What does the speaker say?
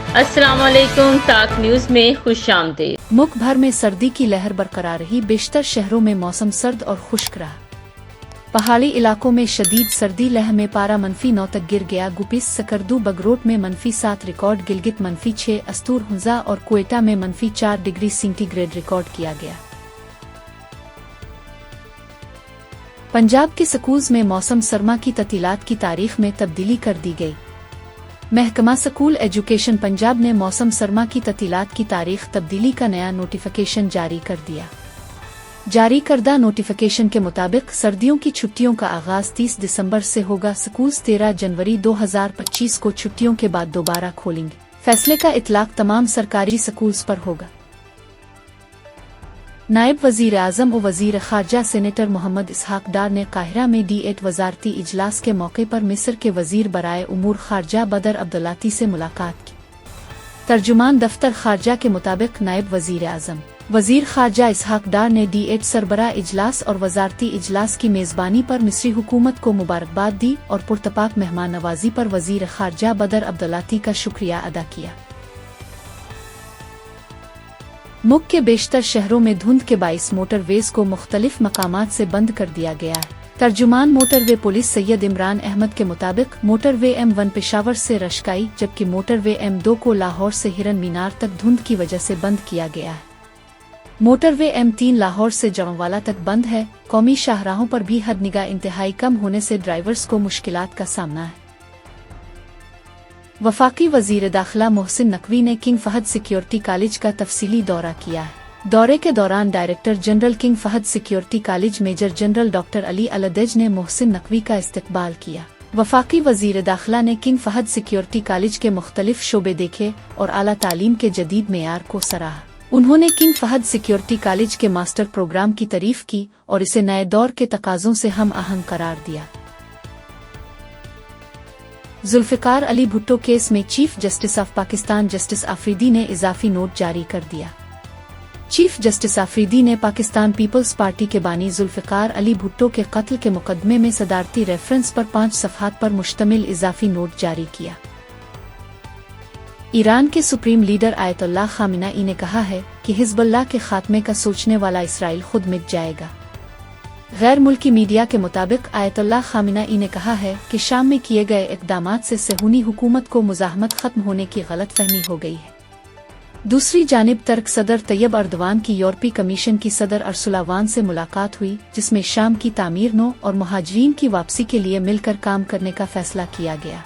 السلام علیکم، تاک نیوز میں خوش آمدید۔ ملک بھر میں سردی کی لہر برقرار رہی، بیشتر شہروں میں موسم سرد اور خشک رہا۔ پہاڑی علاقوں میں شدید سردی لہر میں پارا -9 تک گر گیا۔ گوپیس سکردو بگروٹ میں -7 ریکارڈ، گلگت -6، استور ہنزا اور کوئٹہ میں -4 ڈگری سینٹی گریڈ ریکارڈ کیا گیا۔ پنجاب کے سکولز میں موسم سرما کی تعطیلات کی تاریخ میں تبدیلی کر دی گئی۔ محکمہ سکول ایجوکیشن پنجاب نے موسم سرما کی تعطیلات کی تاریخ تبدیلی کا نیا نوٹیفیکیشن جاری کر دیا۔ جاری کردہ نوٹیفیکیشن کے مطابق سردیوں کی چھٹیوں کا آغاز 30 دسمبر سے ہوگا۔ سکولز 13 جنوری 2025 کو چھٹیوں کے بعد دوبارہ کھولیں گے۔ فیصلے کا اطلاق تمام سرکاری سکولز پر ہوگا۔ نائب وزیر اعظم و وزیر خارجہ سینیٹر محمد اسحاق ڈار نے قاہرہ میں D8 وزارتی اجلاس کے موقع پر مصر کے وزیر برائے امور خارجہ بدر عبداللطیف سے ملاقات کی۔ ترجمان دفتر خارجہ کے مطابق نائب وزیر اعظم وزیر خارجہ اسحاق ڈار نے D8 سربراہ اجلاس اور وزارتی اجلاس کی میزبانی پر مصری حکومت کو مبارکباد دی اور پرتپاک مہمان نوازی پر وزیر خارجہ بدر عبداللطیف کا شکریہ ادا کیا۔ ملک کے بیشتر شہروں میں دھند کے باعث موٹر ویز کو مختلف مقامات سے بند کر دیا گیا ہے۔ ترجمان موٹر وے پولیس سید عمران احمد کے مطابق موٹر وے M1 پشاور سے رشکائی جبکہ موٹر وے M2 کو لاہور سے ہرن مینار تک دھند کی وجہ سے بند کیا گیا ہے۔ موٹر وے M3 لاہور سے جڑوالا تک بند ہے۔ قومی شاہراہوں پر بھی حد نگاہ انتہائی کم ہونے سے ڈرائیورز کو مشکلات کا سامنا ہے۔ وفاقی وزیر داخلہ محسن نقوی نے کنگ فہد سیکیورٹی کالج کا تفصیلی دورہ کیا ہے۔ دورے کے دوران director general King Fahd security college major general doctor Ali Aldeej نے محسن نقوی کا استقبال کیا۔ وفاقی وزیر داخلہ نے کنگ فہد سیکیورٹی کالج کے مختلف شعبے دیکھے اور اعلیٰ تعلیم کے جدید معیار کو سراہا۔ انہوں نے کنگ فہد سیکیورٹی کالج کے ماسٹر پروگرام کی تعریف کی اور اسے نئے دور کے تقاضوں سے ہم آہنگ قرار دیا۔ ذوالفقار علی بھٹو کیس میں chief justice of Pakistan justice Afridi نے اضافی نوٹ جاری کر دیا۔ چیف جسٹس آفریدی نے پاکستان پیپلز پارٹی کے بانی ذوالفقار علی بھٹو کے قتل کے مقدمے میں صدارتی ریفرنس پر 5 صفحات پر مشتمل اضافی نوٹ جاری کیا۔ ایران کے سپریم لیڈر آیت اللہ خامنہ ای نے کہا ہے کہ حزب اللہ کے خاتمے کا سوچنے والا اسرائیل خود مٹ جائے گا۔ غیر ملکی میڈیا کے مطابق آیت اللہ خامنہ ای نے کہا ہے کہ شام میں کیے گئے اقدامات سے صہیونی حکومت کو مزاحمت ختم ہونے کی غلط فہمی ہو گئی ہے۔ دوسری جانب ترک صدر طیب اردوان کی یورپی کمیشن کی صدر ارسولا وان سے ملاقات ہوئی جس میں شام کی تعمیر نو اور مہاجرین کی واپسی کے لیے مل کر کام کرنے کا فیصلہ کیا گیا۔